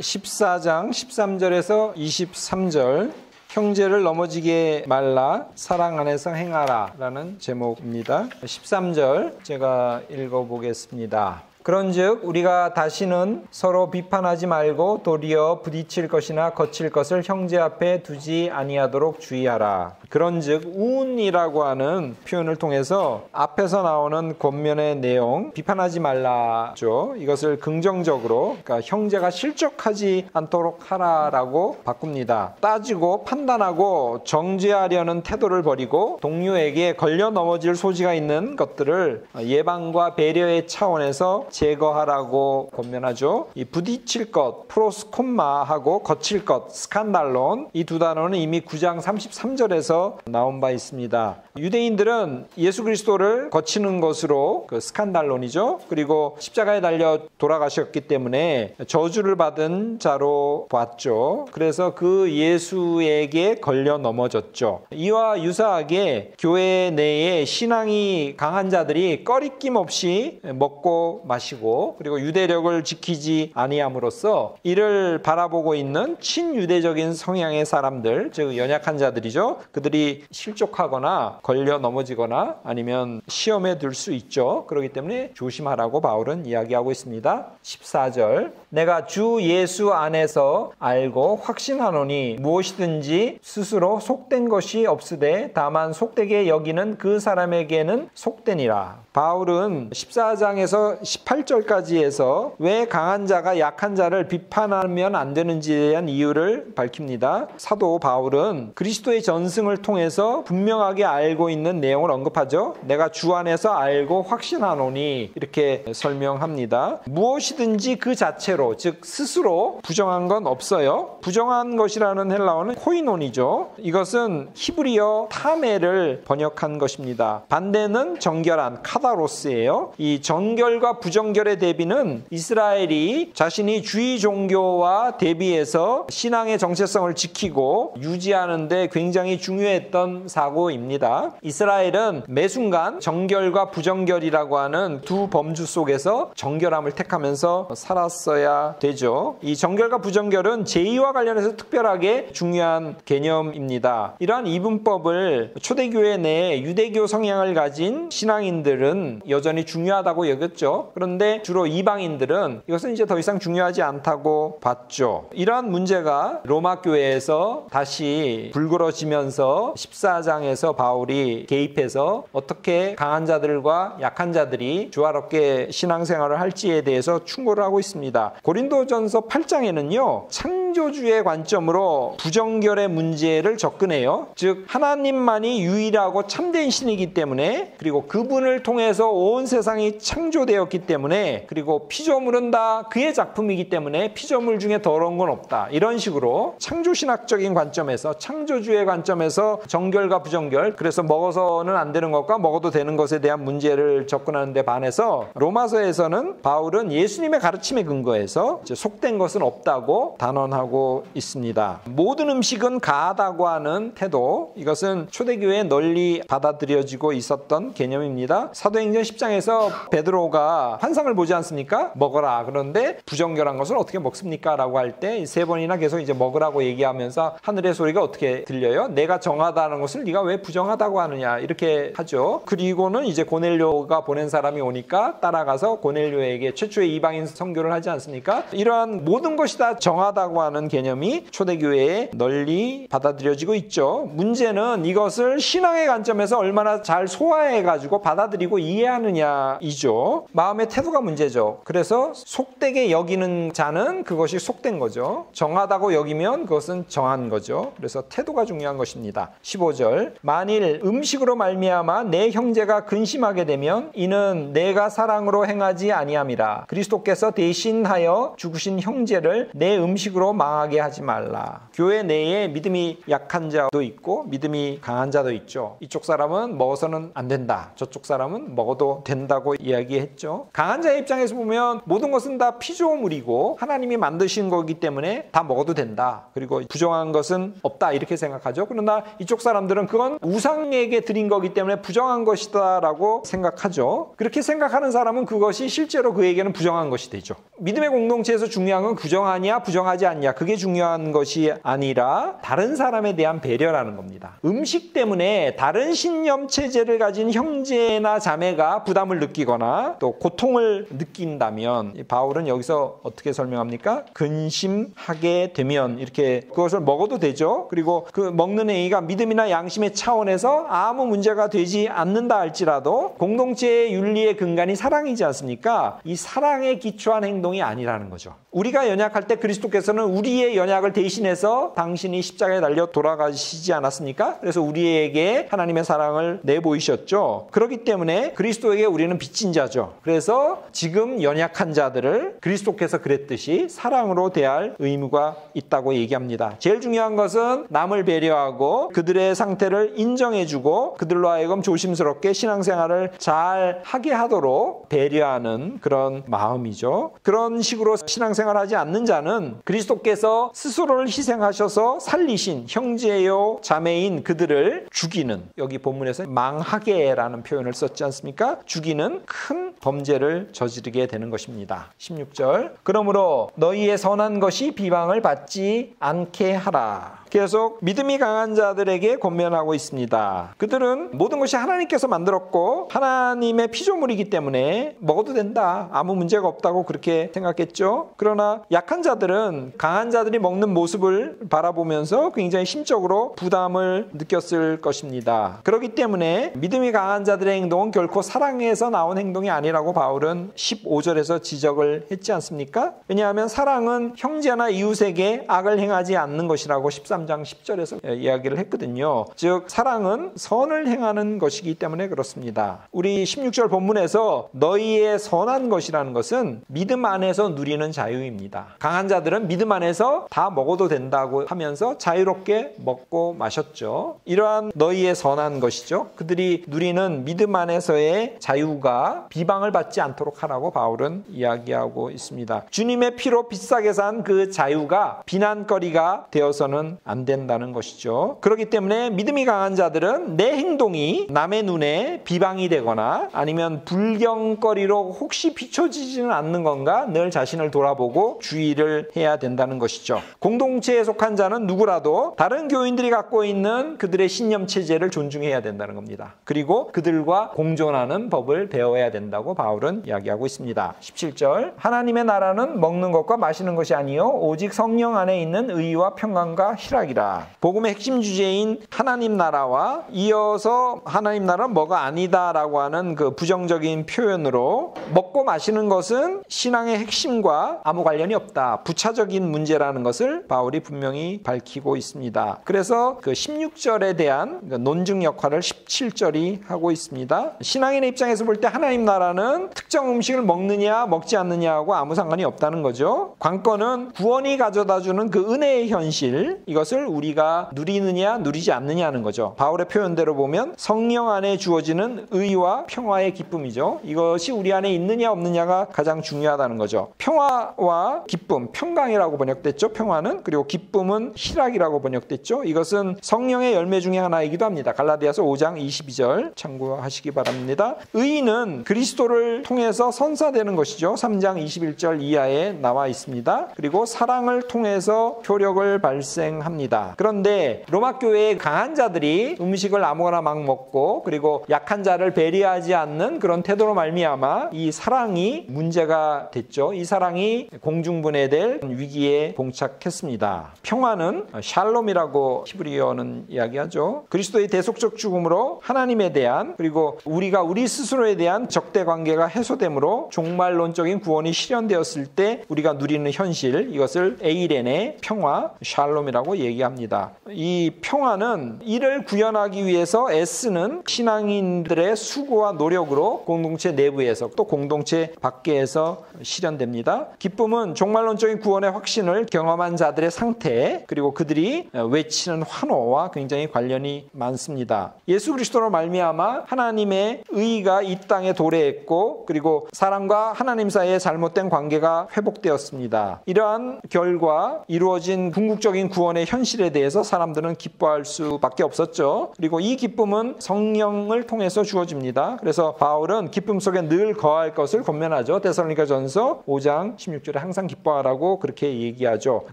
14장 13절에서 23절 형제를 넘어지게 말라 사랑 안에서 행하라 라는 제목입니다. 13절 제가 읽어보겠습니다. 그런즉 우리가 다시는 서로 비판하지 말고 도리어 부딪힐 것이나 거칠 것을 형제 앞에 두지 아니하도록 주의하라. 그런즉 운이라고 하는 표현을 통해서 앞에서 나오는 권면의 내용 비판하지 말라죠. 이것을 긍정적으로 그러니까 형제가 실족하지 않도록 하라라고 바꿉니다. 따지고 판단하고 정죄하려는 태도를 버리고 동료에게 걸려 넘어질 소지가 있는 것들을 예방과 배려의 차원에서 제거하라고 권면하죠. 이 부딪힐 것, 프로스콤마하고 거칠 것, 스칸달론 이 두 단어는 이미 9장 33절에서 나온 바 있습니다. 유대인들은 예수 그리스도를 거치는 것으로 그 스칸달론이죠. 그리고 십자가에 달려 돌아가셨기 때문에 저주를 받은 자로 봤죠. 그래서 그 예수에게 걸려 넘어졌죠. 이와 유사하게 교회 내에 신앙이 강한 자들이 꺼리낌 없이 먹고 마시고 그리고 유대력을 지키지 아니함으로써 이를 바라보고 있는 친유대적인 성향의 사람들, 즉 연약한 자들이죠. 그들이 실족하거나 걸려 넘어지거나 아니면 시험에 들 수 있죠. 그렇기 때문에 조심하라고 바울은 이야기하고 있습니다. 14절 내가 주 예수 안에서 알고 확신하노니 무엇이든지 스스로 속된 것이 없으되 다만 속되게 여기는 그 사람에게는 속되니라. 바울은 14장에서 18절까지 해서 왜 강한 자가 약한 자를 비판하면 안 되는지에 대한 이유를 밝힙니다. 사도 바울은 그리스도의 전승을 통해서 분명하게 알고 있는 내용을 언급하죠. 내가 주 안에서 알고 확신하노니 이렇게 설명합니다. 무엇이든지 그 자체로 즉 스스로 부정한 건 없어요. 부정한 것이라는 헬라어는 코이논이죠. 이것은 히브리어 타메를 번역한 것입니다. 반대는 정결한 카다로스예요. 이 정결과 부정결의 대비는 이스라엘이 자신이 주의 종교와 대비해서 신앙의 정체성을 지키고 유지하는 데 굉장히 중요했던 사고입니다. 이스라엘은 매 순간 정결과 부정결이라고 하는 두 범주 속에서 정결함을 택하면서 살았어야 되죠. 이 정결과 부정결은 제의와 관련해서 특별하게 중요한 개념입니다. 이러한 이분법을 초대교회 내에 유대교 성향을 가진 신앙인들은 여전히 중요하다고 여겼죠. 그런데 주로 이방인들은 이것은 이제 더 이상 중요하지 않다고 봤죠. 이러한 문제가 로마 교회에서 다시 불거러지면서 14장에서 바울이 개입해서 어떻게 강한 자들과 약한 자들이 조화롭게 신앙생활을 할지에 대해서 충고를 하고 있습니다. 고린도전서 8장에는요. 창조주의 관점으로 부정결의 문제를 접근해요. 즉 하나님만이 유일하고 참된 신이기 때문에 그리고 그분을 통해서 온 세상이 창조되었기 때문에 그리고 피조물은 다 그의 작품이기 때문에 피조물 중에 더러운 건 없다. 이런 식으로 창조신학적인 관점에서 창조주의 관점에서 정결과 부정결 그래서 먹어서는 안 되는 것과 먹어도 되는 것에 대한 문제를 접근하는 데 반해서 로마서에서는 바울은 예수님의 가르침에 근거해서 속된 것은 없다고 단언하고 있습니다. 모든 음식은 가하다고 하는 태도 이것은 초대교회에 널리 받아들여지고 있었던 개념입니다. 사도행전 10장에서 베드로가 환상을 보지 않습니까? 먹어라. 그런데 부정결한 것을 어떻게 먹습니까? 라고 할 때 세 번이나 계속 이제 먹으라고 얘기하면서 하늘의 소리가 어떻게 들려요? 내가 정하다는 것을 네가 왜 부정하다고 하느냐 이렇게 하죠. 그리고는 이제 고넬료가 보낸 사람이 오니까 따라가서 고넬료에게 최초의 이방인 선교를 하지 않습니까? 이러한 모든 것이 다 정하다고 하는 개념이 초대교회에 널리 받아들여지고 있죠. 문제는 이것을 신앙의 관점에서 얼마나 잘 소화해가지고 받아들이고 이해하느냐이죠. 마음의 태도가 문제죠. 그래서 속되게 여기는 자는 그것이 속된 거죠. 정하다고 여기면 그것은 정한 거죠. 그래서 태도가 중요한 것입니다. 15절 만일 음식으로 말미암아 내 형제가 근심하게 되면 이는 내가 사랑으로 행하지 아니함이라. 그리스도께서 대신하여 죽으신 형제를 내 음식으로 망하게 하지 말라. 교회 내에 믿음이 약한 자도 있고 믿음이 강한 자도 있죠. 이쪽 사람은 먹어서는 안 된다, 저쪽 사람은 먹어도 된다고 이야기했죠. 강한 자의 입장에서 보면 모든 것은 다 피조물이고 하나님이 만드신 거기 때문에 다 먹어도 된다, 그리고 부정한 것은 없다, 이렇게 생각하죠. 그러나 이쪽 사람들은 그건 우상에게 드린 거기 때문에 부정한 것이다 라고 생각하죠. 그렇게 생각하는 사람은 그것이 실제로 그에게는 부정한 것이 되죠. 믿음의 공동체에서 중요한 건 부정하냐 부정하지 않냐, 그게 중요한 것이 아니라 다른 사람에 대한 배려라는 겁니다. 음식 때문에 다른 신념 체제를 가진 형제나 자매가 부담을 느끼거나 또 고통을 느낀다면 바울은 여기서 어떻게 설명합니까? 근심하게 되면 이렇게 그것을 먹어도 되죠. 그리고 그 먹는 행위가 믿음이나 양심의 차원에서 아무 문제가 되지 않는다 할지라도 공동체의 윤리의 근간이 사랑이지 않습니까? 이 사랑에 기초한 행동이 아니라는 거죠. 우리가 연약할 때 그리스도께서는 우리의 연약을 대신해서 당신이 십자가에 달려 돌아가시지 않았습니까? 그래서 우리에게 하나님의 사랑을 내보이셨죠. 그렇기 때문에 그리스도에게 우리는 빚진 자죠. 그래서 지금 연약한 자들을 그리스도께서 그랬듯이 사랑으로 대할 의무가 있다고 얘기합니다. 제일 중요한 것은 남을 배려하고 그들의 상태를 인정해주고 그들로 하여금 조심스럽게 신앙생활을 잘 하게 하도록 배려하는 그런 마음이죠. 그런 식으로 신앙생활을 하지 않는 자는 그리스도께서 스스로를 희생하셔서 살리신 형제요 자매인 그들을 죽이는, 여기 본문에서 망하게라는 표현을 썼지 않습니까? 죽이는 큰 범죄를 저지르게 되는 것입니다. 16절, 그러므로 너희의 선한 것이 비방을 받지 않게 하라. 계속 믿음이 강한 자들에게 권면하고 있습니다. 그들은 모든 것이 하나님께서 만들었고 하나님의 피조물이기 때문에 먹어도 된다, 아무 문제가 없다고 그렇게 생각했죠. 그러나 약한 자들은 강한 자들이 먹는 모습을 바라보면서 굉장히 심적으로 부담을 느꼈을 것입니다. 그렇기 때문에 믿음이 강한 자들의 행동은 결코 사랑에서 나온 행동이 아니라고 바울은 15절에서 지적을 했지 않습니까? 왜냐하면 사랑은 형제나 이웃에게 악을 행하지 않는 것이라고 13장 10절에서 이야기를 했거든요. 즉 사랑은 선을 행하는 것이기 때문에 그렇습니다. 우리 16절 본문에서 너희의 선한 것이라는 것은 믿음 안에서 누리는 자유입니다. 강한 자들은 믿음 안에서 다 먹어도 된다고 하면서 자유롭게 먹고 마셨죠. 이러한 너희의 선한 것이죠. 그들이 누리는 믿음 안에서의 자유가 비방을 받지 않도록 하라고 바울은 이야기하고 있습니다. 주님의 피로 비싸게 산 그 자유가 비난거리가 되어서는 안 된다는 것이죠. 그렇기 때문에 믿음이 강한 자들은 내 행동이 남의 눈에 비방이 되거나 아니면 불경거리로 혹시 비춰지지는 않는 건가 늘 자신을 돌아보고 주의를 해야 된다는 것이죠. 공동체에 속한 자는 누구라도 다른 교인들이 갖고 있는 그들의 신념 체제를 존중해야 된다는 겁니다. 그리고 그들과 공존하는 법을 배워야 된다고 바울은 이야기하고 있습니다. 17절, 하나님의 나라는 먹는 것과 마시는 것이 아니요 오직 성령 안에 있는 의와 평강과 희락이라. 복음의 핵심 주제인 하나님 나라와 이어서 하나님 나라는 뭐가 아니다라고 하는 그 부정적인 표현으로 먹고 마시는 것은 신앙의 핵심과 아무 관련이 없다, 부차적인 문제라는 것을 바울이 분명히 밝히고 있습니다. 그래서 그 16절에 대한 논증 역할을 17절이 하고 있습니다. 신앙인의 입장에서 볼 때 하나님 나라는 특정 음식을 먹느냐 먹지 않느냐하고 아무 상관이 없다는 거죠. 관건은 구원이 가져다주는 그 은혜의 현실, 이것을 우리가 누리느냐 누리지 않느냐 하는 거죠. 바울의 표현대로 보면 성령 안에 주어지는 의와 평화의 기쁨이죠. 이것이 우리 안에 있느냐 없느냐가 가장 중요하다는 거죠. 평화와 기쁨, 평강이라고 번역됐죠. 평화는. 그리고 기쁨은 희락이라고 번역됐죠. 이것은 성령의 열매 중에 하나이기도 합니다. 갈라디아서 5장 22절 참고하시기 바랍니다. 의는 그리스도를 통해서 선사되는 것이죠. 3장 21절 이하에 나와 있습니다. 그리고 사랑을 통해서 효력을 발생합니다. 그런데 로마 교회의 강한 자들이 음식을 아무거나 막 먹고 그리고 약한 자를 배려하지 않는 그런 태도로 말미암아 이 사랑이 문제가 됐죠. 이 사랑이 공중분해될 위기에 봉착했습니다. 평화는 샬롬이라고 히브리어는 이야기하죠. 그리스도의 대속적 죽음으로 하나님에 대한, 그리고 우리가 우리 스스로에 대한 적대 관계가 해소되므로 종말론적인 구원이 실현되었을 때 우리가 누리는 현실, 이것을 에이렌의 평화, 샬롬이라고 얘기합니다. 이 평화는 이를 구현하기 위해서 애쓰는 신앙인들의 수고와 노력으로 공동체 내부에서 또 공동체 밖에서 실현됩니다. 기쁨은 종말론적인 구원의 확신을 경험한 자들의 상태, 그리고 그들이 외치는 환호와 굉장히 관련이 많습니다. 예수 그리스도로 말미암아 하나님의 의가 이 땅에 도래했고, 그리고 사람과 하나님 사이의 잘못된 관계가 회복되었습니다. 이러한 결과 이루어진 궁극적인 구원의 현실에 대해서 사람들은 기뻐할 수밖에 없었죠. 그리고 이 기쁨은 성령을 통해서 주어집니다. 그래서 바울은 기쁨 속에 늘 거할 것을 권면하죠. 데살로니가전서 5장 16절에 항상 기뻐하라고 그렇게 얘기하죠.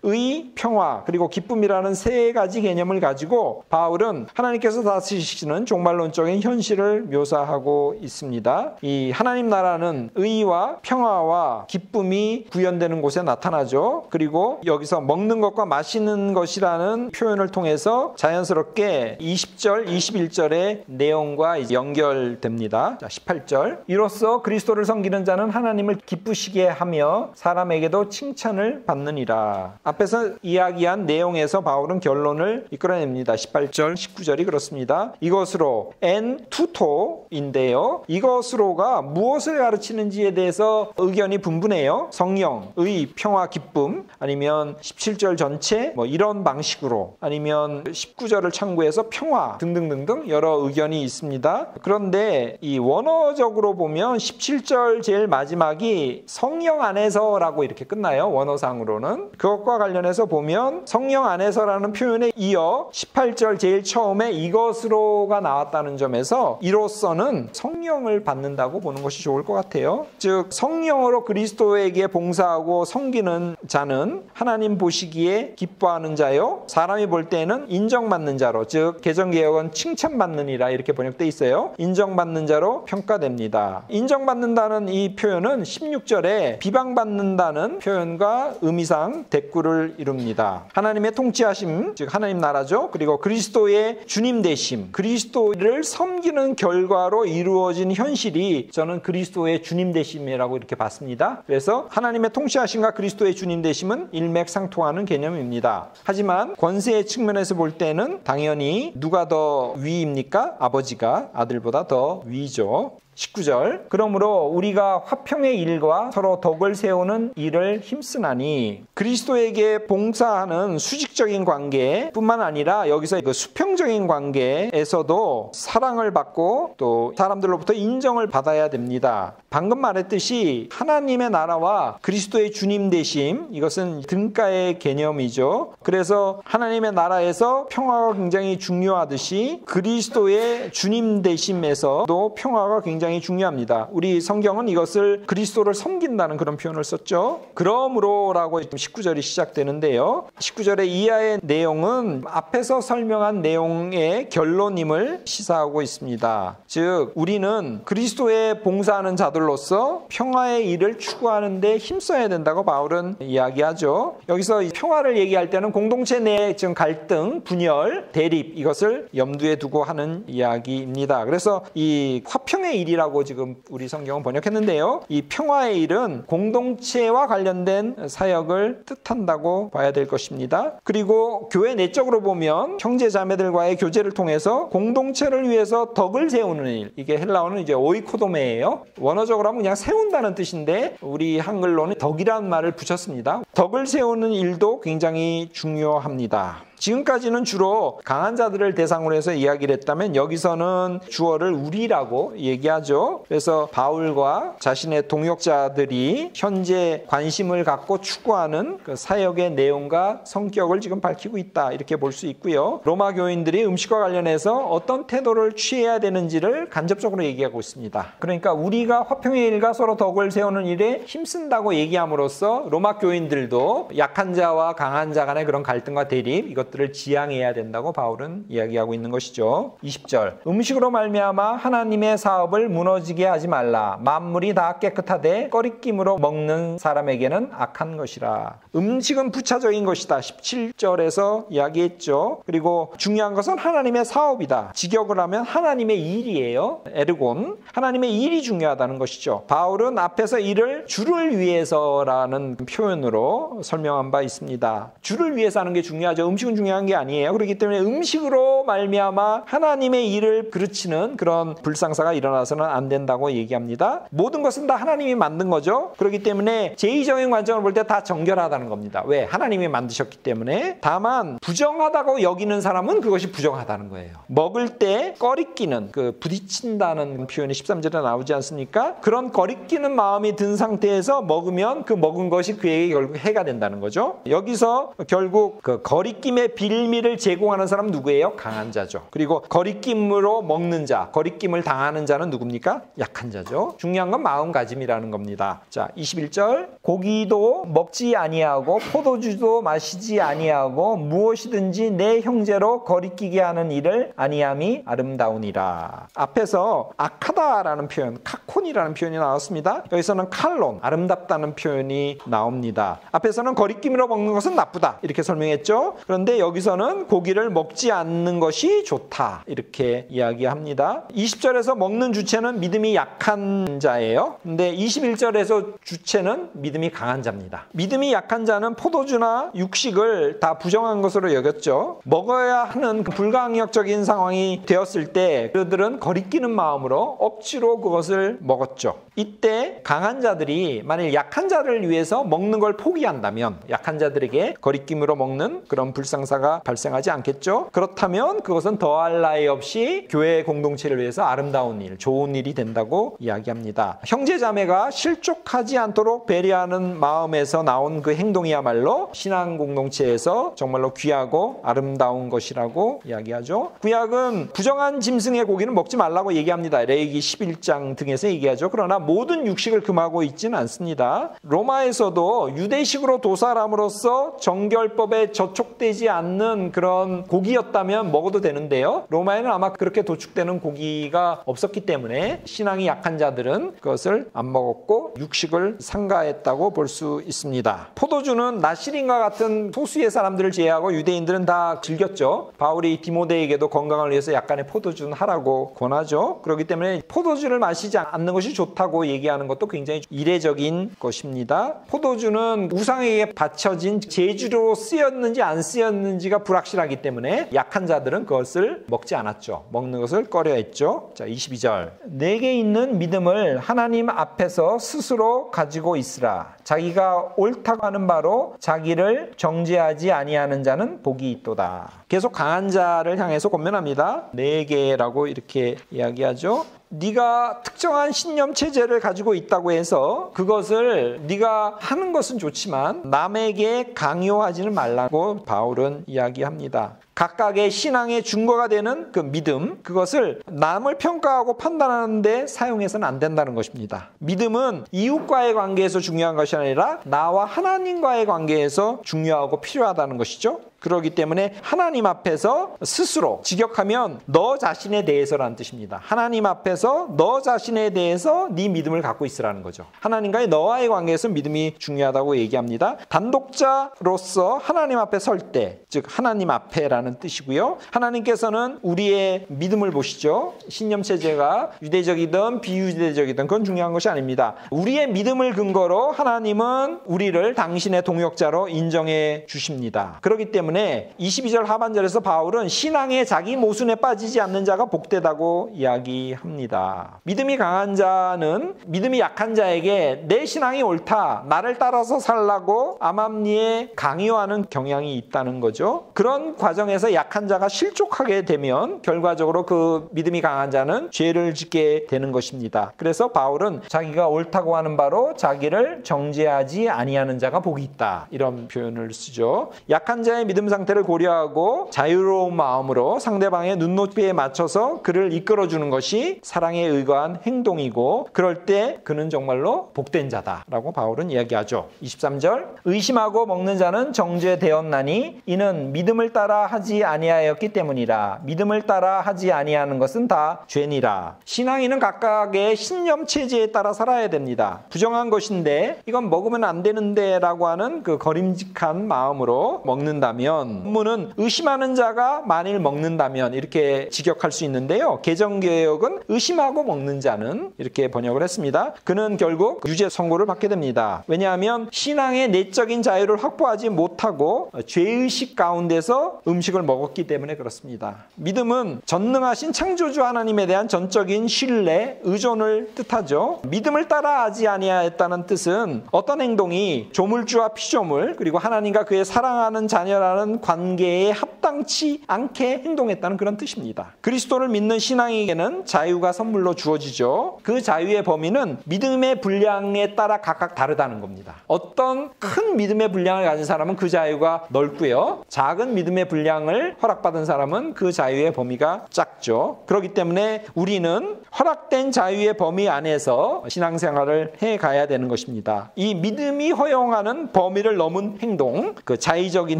의, 평화, 그리고 기쁨이라는 세 가지 개념을 가지고 바울은 하나님께서 다스리시는 종말론적인 현실을 묘사하고 있습니다. 이 하나님 나라는 의와 평화와 기쁨이 구현되는 곳에 나타나죠. 그리고 여기서 먹는 것과 마시는 것이라는 표현을 통해서 자연스럽게 20절, 21절의 내용과 연결됩니다. 자, 18절. 이로써 그리스도를 섬기는 자는 하나님을 기쁘시게 하며 사람에게도 칭찬을 받느니라. 앞에서 이야기한 내용에서 바울은 결론을 이끌어냅니다. 18절, 19절이 그렇습니다. 이것으로 en tuto인데요. 이것으로가 무엇을 가르치는지에 대해서 의견이 분분해요. 성령, 의, 평화, 기쁨, 아니면 17절 전체 이런 방식으로, 아니면 19절을 참고해서 평화 등등등등 여러 의견이 있습니다. 그런데 이 원어적으로 보면 17절 제일 마지막이 성령 안에서라고 이렇게 끝나요. 원어상으로는. 그것과 관련해서 보면 성령 안에서라는 표현에 이어 18절 제일 처음에 이것으로가 나왔다는 점에서 이로써는 성령을 받는다고 보는 것이 좋을 것 같아요. 즉 성령으로 그리스도에게 봉사하고 섬기는 자는 하나님 보시기에 기뻐하는 자요, 사람이 볼 때는 인정받는 자로, 즉 개정개혁은 칭찬받느니라 이렇게 번역돼 있어요. 인정받는 자로 평가됩니다. 인정받는다는 이 표현은 16절에 비방받는다는 표현과 의미상 대꾸를 이룹니다. 하나님의 통치하심, 즉 하나님 나라죠. 그리고 그리스도의 주님 되심, 그리스도를 섬기는 결과로 이루어진 현실이 저는 그리스도의 주님 되심이라고 이렇게 봤습니다. 그래서 하나님의 통치하심과 그리스도의 주님 되심은 일맥상통하는 개념입니다. 하지만 권세의 측면에서 볼 때는 당연히 누가 더 위입니까? 아버지가 아들보다 더 위죠. 19절. 그러므로 우리가 화평의 일과 서로 덕을 세우는 일을 힘쓰나니, 그리스도에게 봉사하는 수직적인 관계뿐만 아니라 여기서 그 수평적인 관계에서도 사랑을 받고 또 사람들로부터 인정을 받아야 됩니다. 방금 말했듯이 하나님의 나라와 그리스도의 주님 되심, 이것은 등가의 개념이죠. 그래서 하나님의 나라에서 평화가 굉장히 중요하듯이 그리스도의 주님 되심에서도 평화가 굉장히 중요합니다. 우리 성경은 이것을 그리스도를 섬긴다는 그런 표현을 썼죠. 그러므로라고 19절이 시작되는데요. 19절의 이하의 내용은 앞에서 설명한 내용의 결론임을 시사하고 있습니다. 즉 우리는 그리스도에 봉사하는 자들로서 평화의 일을 추구하는 데 힘써야 된다고 바울은 이야기하죠. 여기서 평화를 얘기할 때는 공동체 내의 지금 갈등, 분열, 대립, 이것을 염두에 두고 하는 이야기입니다. 그래서 이 화평의 일이라고 지금 우리 성경은 번역했는데요. 이 평화의 일은 공동체와 관련된 사역을 뜻한다고 봐야 될 것입니다. 그리고 교회 내적으로 보면 형제 자매들과의 교제를 통해서 공동체를 위해서 덕을 세우는 일, 이게 헬라어는 이제 오이코도메예요. 원어적으로 하면 그냥 세운다는 뜻인데 우리 한글로는 덕이라는 말을 붙였습니다. 덕을 세우는 일도 굉장히 중요합니다. 지금까지는 주로 강한 자들을 대상으로 해서 이야기를 했다면 여기서는 주어를 우리라고 얘기하죠. 그래서 바울과 자신의 동역자들이 현재 관심을 갖고 추구하는 그 사역의 내용과 성격을 지금 밝히고 있다, 이렇게 볼 수 있고요. 로마 교인들이 음식과 관련해서 어떤 태도를 취해야 되는지를 간접적으로 얘기하고 있습니다. 그러니까 우리가 화평의 일과 서로 덕을 세우는 일에 힘쓴다고 얘기함으로써 로마 교인들도 약한 자와 강한 자 간의 그런 갈등과 대립, 이것들을 지양해야 된다고 바울은 이야기하고 있는 것이죠. 20절. 음식으로 말미암아 하나님의 사업을 무너지게 하지 말라. 만물이 다 깨끗하되 꺼리낌으로 먹는 사람에게는 악한 것이라. 음식은 부차적인 것이다. 17절에서 이야기했죠. 그리고 중요한 것은 하나님의 사업이다. 직역을 하면 하나님의 일이에요. 에르곤. 하나님의 일이 중요하다는 것이죠. 바울은 앞에서 이를 주를 위해서라는 표현으로 설명한 바 있습니다. 주를 위해서 하는 게 중요하죠. 음식은 중요한 게 아니에요. 그렇기 때문에 음식으로 말미암아 하나님의 일을 그르치는 그런 불상사가 일어나서는 안 된다고 얘기합니다. 모든 것은 다 하나님이 만든 거죠. 그렇기 때문에 제의적인 관점을 볼 때 다 정결하다는 겁니다. 왜? 하나님이 만드셨기 때문에. 다만 부정하다고 여기는 사람은 그것이 부정하다는 거예요. 먹을 때 꺼리끼는, 그 부딪힌다는 표현이 13절에 나오지 않습니까? 그런 꺼리끼는 마음이 든 상태에서 먹으면 그 먹은 것이 그에게 결국 해가 된다는 거죠. 여기서 결국 그 거리낌의 빌미를 제공하는 사람 누구예요? 강한 자죠. 그리고 거리낌으로 먹는 자, 거리낌을 당하는 자는 누굽니까? 약한 자죠. 중요한 건 마음가짐이라는 겁니다. 자, 21절. 고기도 먹지 아니하고 포도주도 마시지 아니하고 무엇이든지 내 형제로 거리끼게 하는 일을 아니함이 아름다우니라. 앞에서 악하다라는 표현, 카콘이라는 표현이 나왔습니다. 여기서는 칼론, 아름답다는 표현이 나옵니다. 앞에서는 거리낌으로 먹는 것은 나쁘다 이렇게 설명했죠. 그런데 여기서는 고기를 먹지 않는 것이 좋다 이렇게 이야기합니다. 20절에서 먹는 주체는 믿음이 약한 자예요. 근데 21절에서 주체는 믿음이 강한 자입니다. 믿음이 약한 자는 포도주나 육식을 다 부정한 것으로 여겼죠. 먹어야 하는 그 불가항력적인 상황이 되었을 때 그들은 거리끼는 마음으로 억지로 그것을 먹었죠. 이때 강한 자들이 만일 약한 자를 위해서 먹는 걸 포기한다면 약한 자들에게 거리낌으로 먹는 그런 불상사가 발생하지 않겠죠. 그렇다면 그것은 더할 나위 없이 교회 공동체를 위해서 아름다운 일, 좋은 일이 된다고 이야기합니다. 형제자매가 실족하지 않도록 배려하는 마음에서 나온 그 행동이야말로 신앙 공동체에서 정말로 귀하고 아름다운 것이라고 이야기하죠. 구약은 부정한 짐승의 고기는 먹지 말라고 얘기합니다. 레위기 11장 등에서 얘기하죠. 그러나 모든 육식을 금하고 있지는 않습니다. 로마에서도 유대식으로 도살함으로써 정결법에 저촉되지 않는 그런 고기였다면 먹어도 되는데요. 로마에는 아마 그렇게 도축되는 고기가 없었기 때문에 신앙이 약한 자들은 그것을 안 먹었고 육식을 삼가했다고 볼 수 있습니다. 포도주는 나실인과 같은 소수의 사람들을 제외하고 유대인들은 다 즐겼죠. 바울이 디모데에게도 건강을 위해서 약간의 포도주는 하라고 권하죠. 그렇기 때문에 포도주를 마시지 않는 것이 좋다고 얘기하는 것도 굉장히 이례적인 것입니다. 포도주는 우상에게 바쳐진 제주로 쓰였는지 안 쓰였는지가 불확실하기 때문에 약한 자들은 그것을 먹지 않았죠. 먹는 것을 꺼려했죠. 자, 22절. 내게 있는 믿음을 하나님 앞에서 스스로 가지고 있으라. 자기가 옳다고 하는 바로 자기를 정죄하지 아니하는 자는 복이 있도다. 계속 강한 자를 향해서 권면합니다. 내게라고 이렇게 이야기하죠. 네가 특정한 신념 체제를 가지고 있다고 해서 그것을 네가 하는 것은 좋지만 남에게 강요하지는 말라고 바울은 이야기합니다. 각각의 신앙의 증거가 되는 그 믿음, 그것을 남을 평가하고 판단하는 데 사용해서는 안 된다는 것입니다. 믿음은 이웃과의 관계에서 중요한 것이 아니라 나와 하나님과의 관계에서 중요하고 필요하다는 것이죠. 그렇기 때문에 하나님 앞에서 스스로 직역하면 너 자신에 대해서라는 뜻입니다. 하나님 앞에서 너 자신에 대해서 네 믿음을 갖고 있으라는 거죠. 하나님과의 너와의 관계에서 믿음이 중요하다고 얘기합니다. 단독자로서 하나님 앞에 설 때, 즉 하나님 앞에라는 뜻이고요. 하나님께서는 우리의 믿음을 보시죠. 신념체제가 유대적이든 비유대적이든 그건 중요한 것이 아닙니다. 우리의 믿음을 근거로 하나님은 우리를 당신의 동역자로 인정해 주십니다. 그렇기 때문에 22절 하반절에서 바울은 신앙의 자기 모순에 빠지지 않는 자가 복되다고 이야기합니다. 믿음이 강한 자는 믿음이 약한 자에게 내 신앙이 옳다, 나를 따라서 살라고 암암리에 강요하는 경향이 있다는 거죠. 그런 과정에서 약한 자가 실족하게 되면 결과적으로 그 믿음이 강한 자는 죄를 짓게 되는 것입니다. 그래서 바울은 자기가 옳다고 하는 바로 자기를 정죄하지 아니하는 자가 복이 있다, 이런 표현을 쓰죠. 약한 자의 믿음 상태를 고려하고 자유로운 마음으로 상대방의 눈높이에 맞춰서 그를 이끌어주는 것이 사랑에 의거한 행동이고 그럴 때 그는 정말로 복된 자다라고 바울은 이야기하죠. 23절 의심하고 먹는 자는 정죄되었나니 이는 믿음을 따라 하지 아니하였기 때문이라. 믿음을 따라 하지 아니하는 것은 다 죄니라. 신앙인은 각각의 신념 체제에 따라 살아야 됩니다. 부정한 것인데 이건 먹으면 안 되는데 라고 하는 그 거림직한 마음으로 먹는다면, 본문은 의심하는 자가 만일 먹는다면 이렇게 직역할 수 있는데요. 개정개혁은 의심하고 먹는 자는 이렇게 번역을 했습니다. 그는 결국 유죄 선고를 받게 됩니다. 왜냐하면 신앙의 내적인 자유를 확보하지 못하고 죄의식 가운데서 음식을 먹었기 때문에 그렇습니다. 믿음은 전능하신 창조주 하나님에 대한 전적인 신뢰, 의존을 뜻하죠. 믿음을 따라 하지 아니하였다는 뜻은 어떤 행동이 조물주와 피조물, 그리고 하나님과 그의 사랑하는 자녀라는 관계에 합당치 않게 행동했다는 그런 뜻입니다. 그리스도를 믿는 신앙에게는 자유가 선물로 주어지죠. 그 자유의 범위는 믿음의 분량에 따라 각각 다르다는 겁니다. 어떤 큰 믿음의 분량을 가진 사람은 그 자유가 넓고요. 작은 믿음의 분량을 허락받은 사람은 그 자유의 범위가 작죠. 그렇기 때문에 우리는 허락된 자유의 범위 안에서 신앙생활을 해가야 되는 것입니다. 이 믿음이 허용하는 범위를 넘은 행동, 그 자의적인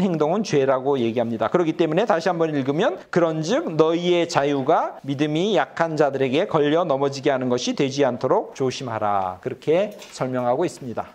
행동은 죄라고 얘기합니다. 그렇기 때문에 다시 한번 읽으면, 그런즉 너희의 자유가 믿음이 약한 자들에게 걸려 넘어지게 하는 것이 되지 않도록 조심하라. 그렇게 설명하고 있습니다.